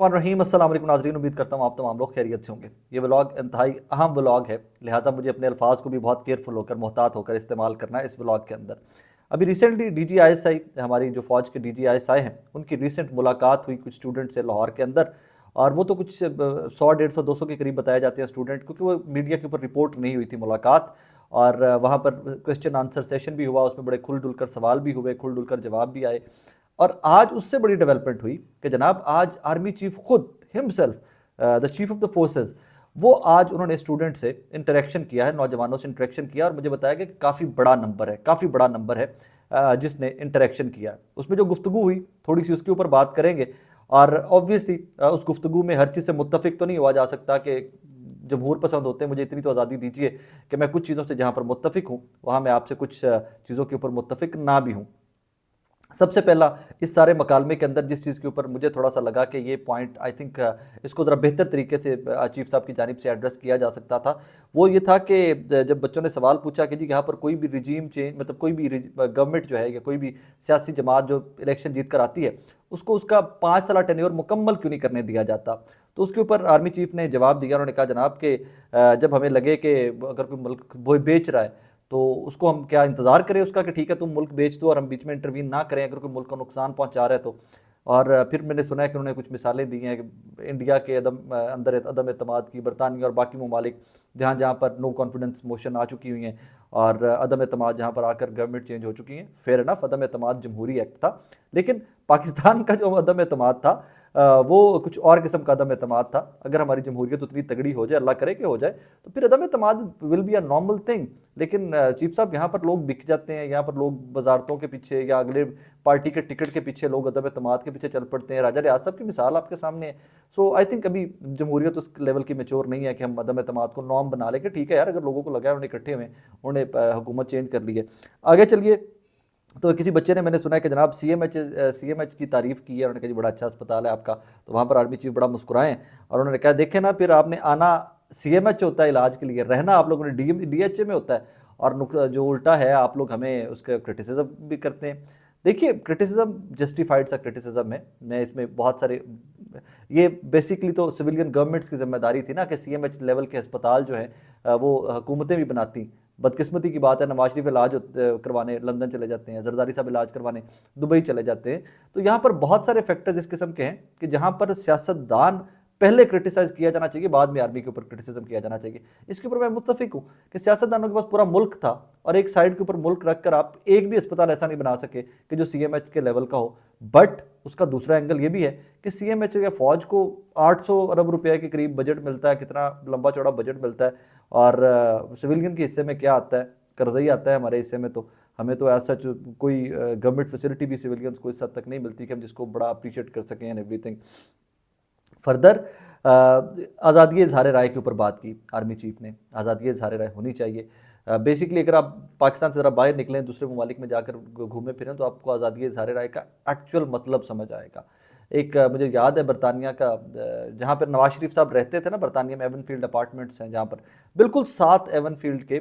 रहीम अस्सलाम वालेकुम नाज़रीन, उम्मीद करता हूँ आप तमाम लोग खैरियत से होंगे। ये व्लॉग इंतहाई अहम व्लॉग है, लिहाजा मुझे अपने अल्फाज को भी बहुत केयरफुल होकर मोहतात होकर इस्तेमाल करना है इस व्लॉग के अंदर। अभी रिसेंटली DGISI, हमारी जो फ़ौज के DGISI हैं, उनकी रिसेंट मुलाकात हुई कुछ स्टूडेंट से लाहौर के अंदर। और वो तो कुछ 100, 150, 200 के करीब बताए जाते हैं स्टूडेंट, क्योंकि वो मीडिया के ऊपर रिपोर्ट नहीं हुई थी मुलाकात। और वहाँ पर क्वेश्चन आंसर सेशन भी हुआ, उसमें बड़े खुल डुल कर सवाल भी हुए, खुल डुल कर जवाब भी आए। और आज उससे बड़ी डेवलपमेंट हुई कि जनाब आज आर्मी चीफ खुद himself, the chief of the forces, वो आज उन्होंने स्टूडेंट से इंटरेक्शन किया है, नौजवानों से इंटरेक्शन किया, और मुझे बताया कि काफ़ी बड़ा नंबर है, काफ़ी बड़ा नंबर है जिसने इंटरेक्शन किया। उसमें जो गुफ्तगू हुई थोड़ी सी उसके ऊपर बात करेंगे। और ऑब्वियसली उस गुफ्तगू में हर चीज़ से मुत्तफिक तो नहीं हुआ जा सकता कि जमहूर पसंद होते हैं, मुझे इतनी तो आज़ादी दीजिए कि मैं कुछ चीज़ों से जहाँ पर मुत्तफिक हूँ वहाँ मैं आपसे कुछ चीज़ों के ऊपर मुत्तफिक ना भी हूँ। सबसे पहला, इस सारे मकालमे के अंदर जिस चीज़ के ऊपर मुझे थोड़ा सा लगा कि ये पॉइंट आई थिंक इसको ज़रा बेहतर तरीके से चीफ साहब की जानिब से एड्रेस किया जा सकता था, वो ये था कि जब बच्चों ने सवाल पूछा कि जी यहाँ पर कोई भी रिजीम चेंज, मतलब कोई भी गवर्नमेंट जो है या कोई भी सियासी जमात जो इलेक्शन जीत कर आती है, उसको उसका 5 साल टेन्योर मुकम्मल क्यों नहीं करने दिया जाता। तो उसके ऊपर आर्मी चीफ ने जवाब दिया, उन्होंने कहा जनाब कि जब हमें लगे कि अगर कोई मुल्क वो बेच रहा है तो उसको हम क्या इंतज़ार करें उसका कि ठीक है तुम मुल्क बेच दो और हम बीच में इंटरवीन ना करें अगर कोई मुल्क को नुकसान पहुंचा रहा है तो। और फिर मैंने सुना है कि उन्होंने कुछ मिसालें दी हैं कि इंडिया के अंदर अदम एतमाद की, बरतानिया और बाकी ममालिक जहाँ जहाँ पर नो कॉन्फिडेंस मोशन आ चुकी हुई हैं और अदम एतमाद जहाँ पर आकर गवर्नमेंट चेंज हो चुकी हैं। फेयर इनफ, अदम एतमाद जमहूरी एक्ट था, लेकिन पाकिस्तान का जो अदम एतमाद था वो कुछ और किस्म का अदम एतमाद था। अगर हमारी जमहूरियत उतनी तगड़ी हो जाए, अल्लाह करे कि हो जाए, तो फिर अदम एतमाद will be a normal thing. लेकिन चीफ साहब यहाँ पर लोग बिक जाते हैं, यहाँ पर लोग वजारतों के पीछे या अगले पार्टी के टिकट के पीछे लोग अदम एतमाद के पीछे चल पड़ते हैं। राजा रियाज साहब की मिसाल आपके सामने है। सो आई थिंक अभी जमहूरियत उस लेवल की मेच्योर नहीं है कि हम अदम एतमाद को नॉर्म बना लें कि ठीक है यार, अगर लोगों को लगा है उन्हें इकट्ठे हुए, उन्होंने हुकूमत चेंज कर ली है। आगे चलिए। तो किसी बच्चे ने, मैंने सुना है कि जनाब CMH की तारीफ़ की है, उन्होंने कहा जी बड़ा अच्छा अस्पताल है आपका। तो वहाँ पर आर्मी चीफ बड़ा मुस्कुराएं और उन्होंने कहा देखें ना, फिर आपने आना CMH होता है इलाज के लिए, रहना आप लोगों ने DHA में होता है, और जो उल्टा है आप लोग हमें उसका क्रिटिसिज्म भी करते हैं। देखिए, क्रिटिसिज्म जस्टिफाइड सा क्रिटिसिज्म है, मैं इसमें बहुत सारे, ये बेसिकली तो सिविलियन गवर्नमेंट्स की जिम्मेदारी थी ना कि CMH लेवल के अस्पताल जो है वो हुकूमतें भी बनाती। बदकिस्मती की बात है, नवाज शरीफ इलाज करवाने लंदन चले जाते हैं, जरदारी साहब इलाज करवाने दुबई चले जाते हैं। तो यहाँ पर बहुत सारे फैक्टर्स इस किस्म के हैं कि जहाँ पर सियासतदान पहले क्रिटिसाइज किया जाना चाहिए, बाद में आर्मी के ऊपर क्रिटिसिज्म किया जाना चाहिए। इसके ऊपर मैं मुत्तफिक हूँ कि सियासतदानों के पास पूरा मुल्क था और एक साइड के ऊपर मुल्क रखकर आप एक भी अस्पताल ऐसा नहीं बना सके कि जो CMH के लेवल का हो। बट उसका दूसरा एंगल ये भी है कि CMH या फौज को 800 अरब रुपए के करीब बजट मिलता है, कितना लंबा चौड़ा बजट मिलता है। और सिविलियन के हिस्से में क्या आता है, कर्जा ही आता है हमारे हिस्से में। तो हमें तो ऐसा कोई गवर्नमेंट फैसिलिटी भी सिविलियंस को इस हद तक नहीं मिलती कि हम जिसको बड़ा अप्रिशिएट कर सकें एंड एवरीथिंग। फर्दर आज़ादी इजहार राय के ऊपर बात की आर्मी चीफ ने, आज़ादी इजहार राय होनी चाहिए। बेसिकली अगर आप पाकिस्तान से ज़रा बाहर निकलें, दूसरे ममालिक में जाकर घूमें फिरें, तो आपको आज़ादी इजहार राय का एक्चुअल मतलब समझ आएगा। एक मुझे याद है बरतानिया का, जहाँ पर नवाज शरीफ साहब रहते थे ना, बरतानिया में एवन फील्ड अपार्टमेंट्स हैं, जहाँ पर बिल्कुल साथ एवन फील्ड के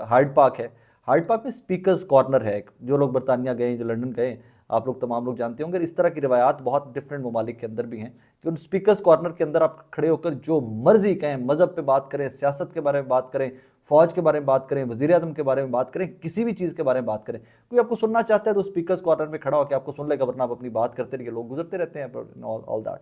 हाइड पार्क है। हाइड पार्क में स्पीकर्स कॉर्नर है एक, जो लोग बरतानिया गए, जो लंदन गए, आप लोग तमाम लोग जानते होंगे। इस तरह की रिवायात बहुत डिफरेंट ममालिक के अंदर भी हैं कि उन स्पीकर्स कॉर्नर के अंदर आप खड़े होकर जो मर्जी कहें, मज़हब पे बात करें, सियासत के बारे में बात करें, फौज के बारे में बात करें, वज़ीर आज़म के बारे में बात करें, किसी भी चीज़ के बारे में बात करें। कोई आपको सुनना चाहता है तो स्पीकर्स कॉर्नर में खड़ा होकर आपको सुन लेगा, वरना आप अपनी बात करते रहिए, लोग गुजरते रहते हैं, ऑल दैट।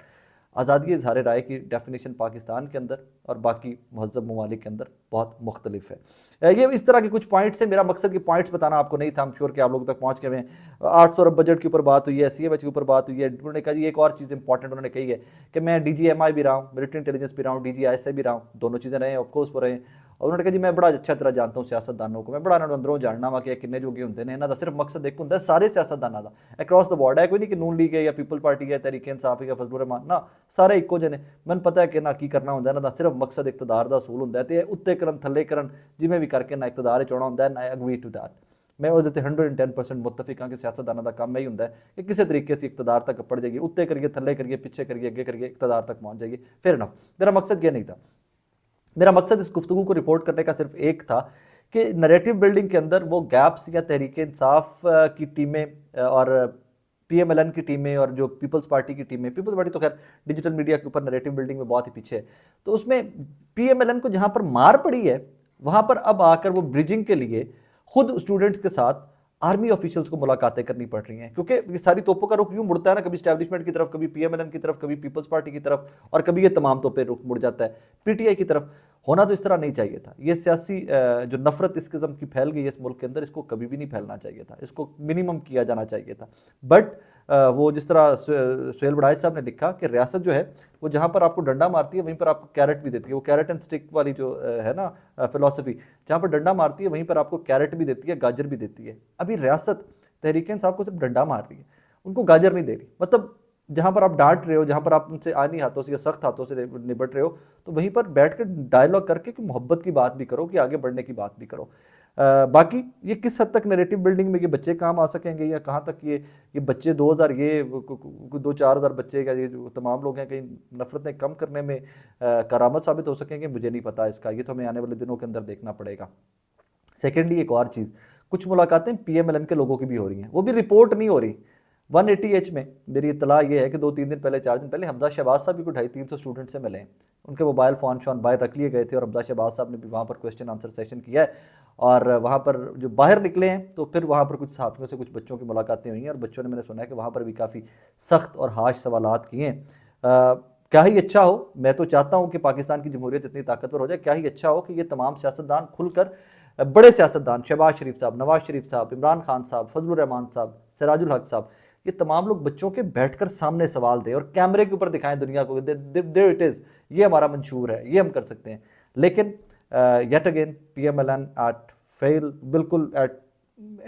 आज़ादी इजहार राय की डेफिनेशन पाकिस्तान के अंदर और बाकी महज़ब ममालिक के अंदर बहुत मुख्तलिफ है। ये इस तरह के कुछ पॉइंट्स हैं। मेरा मकसद कि पॉइंट्स बताना आपको नहीं था, हम श्योर कि आप लोगों तक पहुँच गए हैं। 800 अरब बजट के ऊपर बात हुई है, CMH के ऊपर बात हुई है। उन्होंने कहा जी एक और चीज़ इंपॉर्टेंट उन्होंने कही है कि मैं DGMI भी रहा हूँ, मिलिट्री इंटेलिजेंस भी रहा हूँ, DGISI भी रहा हूँ, दोनों चीज़ें रहे हैं, ऑफकोर्स वो रहे हैं। और उन्होंने कहा जी मैं बड़ा अच्छा तरह जानता हूँ सियासतदानों को, मैं बड़ा अंदरों जानना वा कि किन्ने जोगे होंगे ने, इन्हों का सिर्फ मकसद एक होंगे सारे सियासतदानों का अक्रॉस द बॉर्ड है, कोई नहीं कि नून लीग है या पीपल पार्टी है, तहरीक इंसाफ है या फजलुर रहमान, ना सारे इक्को जे ने। मैंने पता है कि ना की करना होंगे, इन्हों का सिर्फ मकसद इकतदार का असूल होंगे, तो उत्ते करन थले करन जिमें भी करके ना इकतदार चाहना होंगे। And I agree to that. मैं वो 110% मुतफिक हाँ कि सियासतदानों का काम यही होंगे कि किसी तरीके से इकतदार तक पड़ जाएगी, उत्ते करिए, थले करिए, पिछे करिए, अगे करिए, इकतदार तक पहुँच जाएगी। फिर इनफ। मेरा मकसद यह नहीं था। मेरा मकसद इस गुफ्तगू को रिपोर्ट करने का सिर्फ एक था कि नैरेटिव बिल्डिंग के अंदर वो गैप्स या तहरीक इंसाफ की टीमें और PMLN की टीमें और जो पीपल्स पार्टी की टीमें, पीपल्स पार्टी तो खैर डिजिटल मीडिया के ऊपर नैरेटिव बिल्डिंग में बहुत ही पीछे है, तो उसमें PMLN को जहां पर मार पड़ी है वहां पर अब आकर वो ब्रिजिंग के लिए खुद स्टूडेंट्स के साथ आर्मी ऑफिशियल्स को मुलाकातें करनी पड़ रही हैं, क्योंकि ये सारी तोपों का रुख यूं मुड़ता है ना, कभी स्टैब्लिशमेंट की तरफ, कभी PMLN की तरफ, कभी पीपल्स पार्टी की तरफ, और कभी ये तमाम तोपे रुख मुड़ जाता है PTI की तरफ। होना तो इस तरह नहीं चाहिए था। ये सियासी जो नफरत इस किस्म की फैल गई है इस मुल्क के अंदर, इसको कभी भी नहीं फैलना चाहिए था, इसको मिनिमम किया जाना चाहिए था। बट वो जिस तरह सुहेल बड़ाइच साहब ने लिखा कि रियासत जो है वो जहाँ पर आपको डंडा मारती है वहीं पर आपको कैरेट भी देती है, वो कैरेट एंड स्टिक वाली जो है ना फिलॉसफी, जहाँ पर डंडा मारती है वहीं पर आपको कैरेट भी देती है, गाजर भी देती है। अभी रियासत तहरीक इंसाफ को सिर्फ डंडा मार रही है, उनको गाजर नहीं दे रही। मतलब जहाँ पर आप डांट रहे हो, जहाँ पर आप उनसे आनी हाथों से या सख्त हाथों से निपट रहे हो, तो वहीं पर बैठ कर डायलॉग करके कि मोहब्बत की बात भी करो, कि आगे बढ़ने की बात भी करो। बाकी ये किस हद तक नैरेटिव बिल्डिंग में ये बच्चे काम आ सकेंगे, या कहाँ तक ये बच्चे 2000 ये 2-4 हज़ार बच्चे या ये जो तमाम लोग हैं कहीं नफरतें कम करने में करामत साबित हो सकेंगे, मुझे नहीं पता इसका। ये तो हमें आने वाले दिनों के अंदर देखना पड़ेगा। सेकेंडली एक और चीज़, कुछ मुलाकातें PMLN के लोगों की भी हो रही हैं, वो भी रिपोर्ट नहीं हो रही। 180H में मेरी इतला ये है कि 2-3 दिन पहले, 4 दिन पहले हमजा शहबाज साहब भी को 250-300 स्टूडेंट से मिले हैं, उनके मोबाइल फ़ोन शोन बाहर रख लिए गए थे, और हमजा शहबाज साहब ने भी वहाँ पर क्वेश्चन आंसर सेशन किया है। और वहाँ पर जो बाहर निकले हैं तो फिर वहाँ पर कुछ सहाफ़ियों से कुछ बच्चों की मुलाकातें हुई हैं, और बच्चों ने, मैंने सुना है कि वहाँ पर भी काफ़ी सख्त और हाश सवालात किए हैं। क्या ही अच्छा हो, मैं तो चाहता हूँ कि पाकिस्तान की जमहूरियत इतनी ताकतवर हो जाए, क्या ही अच्छा हो कि ये तमाम सियासतदान खुलकर, बड़े सियासतदान, शहबाज शरीफ साहब, नवाज शरीफ साहब, इमरान खान साहब, फजलुर रहमान साहब, सिराजुल हक साहब, ये तमाम लोग बच्चों के बैठकर सामने सवाल दें और कैमरे के ऊपर दिखाएं दुनिया को, देयर इट इज़, ये हमारा मंशूर है, ये हम कर सकते हैं। लेकिन yet again PMLN at fail, बिल्कुल at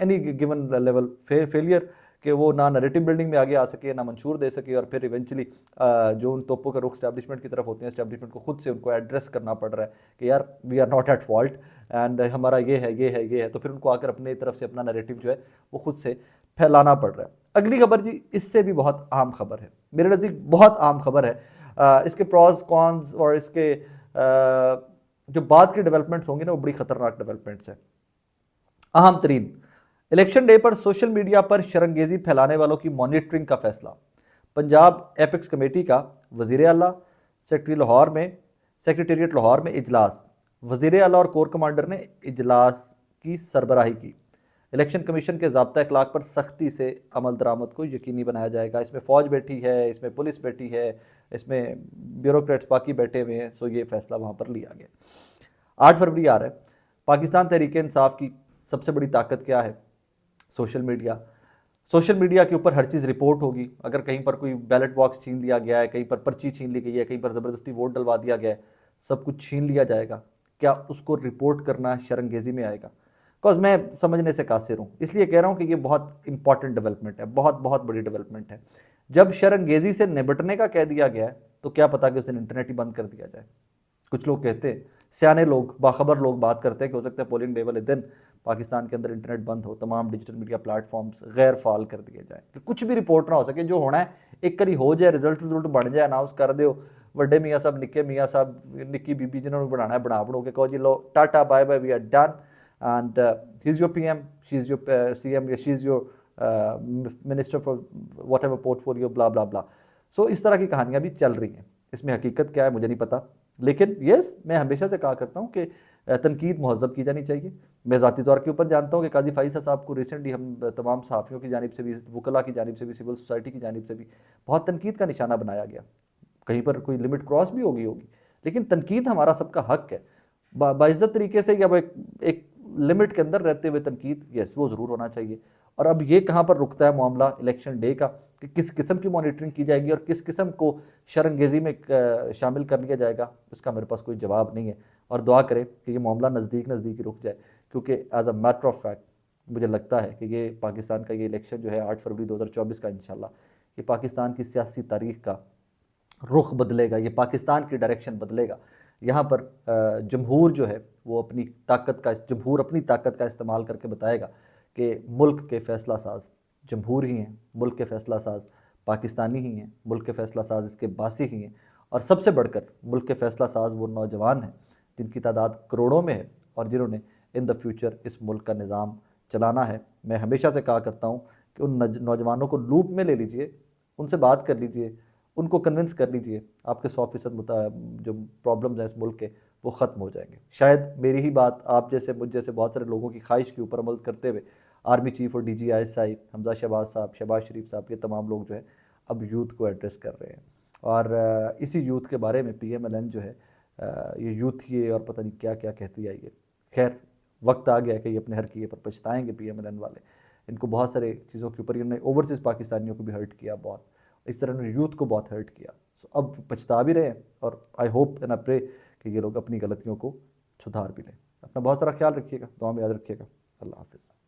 any given level failure, कि वो ना नैरेटिव बिल्डिंग में आगे आ सके, ना मंशूर दे सके, और फिर इवेंचुअली जो उन तोपों का रुख स्टैब्लिशमेंट की तरफ होते हैं, स्टैब्लिशमेंट को खुद से उनको एड्रेस करना पड़ रहा है कि यार we are not at fault and हमारा ये है, ये है, ये है, तो फिर उनको आकर अपने तरफ से अपना नैरेटिव जो है वो खुद से फैलाना पड़ रहा है। अगली खबर जी, इससे भी बहुत आम खबर है, मेरे नज़दीक बहुत आम खबर है। इसके प्रॉज कॉन्स और इसके जो बाद के डेवलपमेंट्स होंगे ना, वो बड़ी खतरनाक डेवलपमेंट्स हैं। अहम तरीन, इलेक्शन डे पर सोशल मीडिया पर शरंगेजी फैलाने वालों की मॉनिटरिंग का फैसला। पंजाब एपिक्स कमेटी का वज़ीर आला सेक्रेटेरिएट लाहौर में इजलास, वज़ीर आला और कोर कमांडर ने इजलास की सरबराही की। इलेक्शन कमीशन के ज़ाब्ता अखलाक पर सख्ती से अमल दरामद को यकीनी बनाया जाएगा। इसमें फ़ौज बैठी है, इसमें पुलिस बैठी है, इसमें ब्यूरोक्रेट्स बाकी बैठे हुए हैं, सो ये फैसला वहाँ पर लिया गया। 8 फरवरी आ रहा है। पाकिस्तान तहरीक इंसाफ की सबसे बड़ी ताकत क्या है? Social media. सोशल मीडिया के ऊपर हर चीज़ रिपोर्ट होगी। अगर कहीं पर कोई बैलेट बॉक्स छीन लिया गया है, कहीं पर पर्ची छीन ली गई है, कहीं पर ज़बरदस्ती वोट डलवा दिया गया है, सब कुछ छीन लिया जाएगा। क्या उसको रिपोर्ट करना शरंगेजी में आएगा? बिकॉज मैं समझने से कासिर हूँ, इसलिए कह रहा हूँ कि ये बहुत इंपॉर्टेंट डेवलपमेंट है, बहुत बहुत बड़ी डेवलपमेंट है। जब शरंगेजी से निपटने का कह दिया गया है तो क्या पता कि उस दिन इंटरनेट ही बंद कर दिया जाए। कुछ लोग कहते हैं, सियाने लोग, बाखबर लोग बात करते हैं कि हो सकता है पोलिंग डे वाले दिन पाकिस्तान के अंदर इंटरनेट बंद हो, तमाम डिजिटल मीडिया प्लेटफॉर्म्स गैर फाल कर दिए जाए, कि कुछ भी रिपोर्ट ना हो सके। जो होना है एक करी हो जाए, रिजल्ट बन जाए, अनाउंस कर दो, बड़े मियाँ साहब, निक्के मियाँ साहब, निक्की बीबी, जिन्होंने बनाना है बना के कहो जी लो tata bye bye, we are done and he is your PM, she is your CM, she is your minister for whatever portfolio, blah blah blah. So इस तरह की कहानियाँ भी चल रही हैं। इसमें हकीकत क्या है मुझे नहीं पता, लेकिन यस, मैं हमेशा से कहा करता हूँ कि तनकीद महज़ब की जानी चाहिए। मैं ज़ाती तौर के ऊपर जानता हूँ कि काजी फ़ाइज़ साहब को रिसेंटली हम तमाम सहाफ़ियों की जानिब से भी, वकला की जानिब से भी, सिविल सोसाइटी की जानिब से भी बहुत तनकीद का निशाना बनाया गया। कहीं पर कोई लिमिट क्रॉस भी होगी, लेकिन तनकीद हमारा सबका हक है। बाइज़्ज़त तरीके से, या एक लिमिट के अंदर रहते हुए तनकीद, यस, वो ज़रूर होना चाहिए। और अब ये कहाँ पर रुकता है मामला इलेक्शन डे का, कि किस किस्म की मॉनिटरिंग की जाएगी और किस किस्म को शरंगेजी में शामिल कर लिया जाएगा, इसका मेरे पास कोई जवाब नहीं है। और दुआ करें कि ये मामला नज़दीक ही रुक जाए, क्योंकि as a matter of fact मुझे लगता है कि ये पाकिस्तान का ये इलेक्शन जो है 8 फरवरी 2024 का, इंशाल्लाह ये पाकिस्तान की सियासी तारीख का रुख बदलेगा, ये पाकिस्तान की डायरेक्शन बदलेगा। यहाँ पर जमहूर जो है वो अपनी ताकत का इस्तेमाल करके बताएगा कि मुल्क के फ़ैसला साज जमहूर ही हैं, मुल्क के फ़ैसला साज पाकिस्तानी ही हैं, मुल्क के फ़ैसला साज इसके बासी ही हैं, और सबसे बढ़कर मुल्क के फ़ैसला साज वो नौजवान हैं जिनकी तादाद करोड़ों में है और जिन्होंने इन द फ्यूचर इस मुल्क का निज़ाम चलाना है। मैं हमेशा से कहा करता हूँ कि उन नौजवानों को लूप में ले लीजिए, उनसे बात कर लीजिए, उनको कन्विंस कर लीजिए, आपके 100% जो प्रॉब्लम्स हैं इस मुल्क के वो ख़त्म हो जाएंगे। शायद मेरी ही बात आप जैसे मुझ जैसे बहुत सारे लोगों की ख्वाहिश के ऊपर अमल करते हुए आर्मी चीफ और DGISI हमजा शहबाज साहब, शहबाज शरीफ साहब, ये तमाम लोग जो है अब यूथ को एड्रेस कर रहे हैं। और इसी यूथ के बारे में PMLN जो है ये यूथ ये और पता नहीं क्या क्या कहती आई है। खैर वक्त आ गया है कि ये अपने हर किए पर पछताएंगे PMLN वाले। इनको बहुत सारे चीज़ों के ऊपर इन्होंने ओवरसीज़ पाकिस्तानियों को भी हर्ट किया बहुत, इस तरह उन्होंने यूथ को बहुत हर्ट किया। सो अब पछता भी रहे हैं और I hope and I pray कि ये लोग अपनी गलतियों को सुधार भी लें। अपना बहुत सारा ख्याल रखिएगा, दुआ में याद रखिएगा। अल्लाह हाफिज़।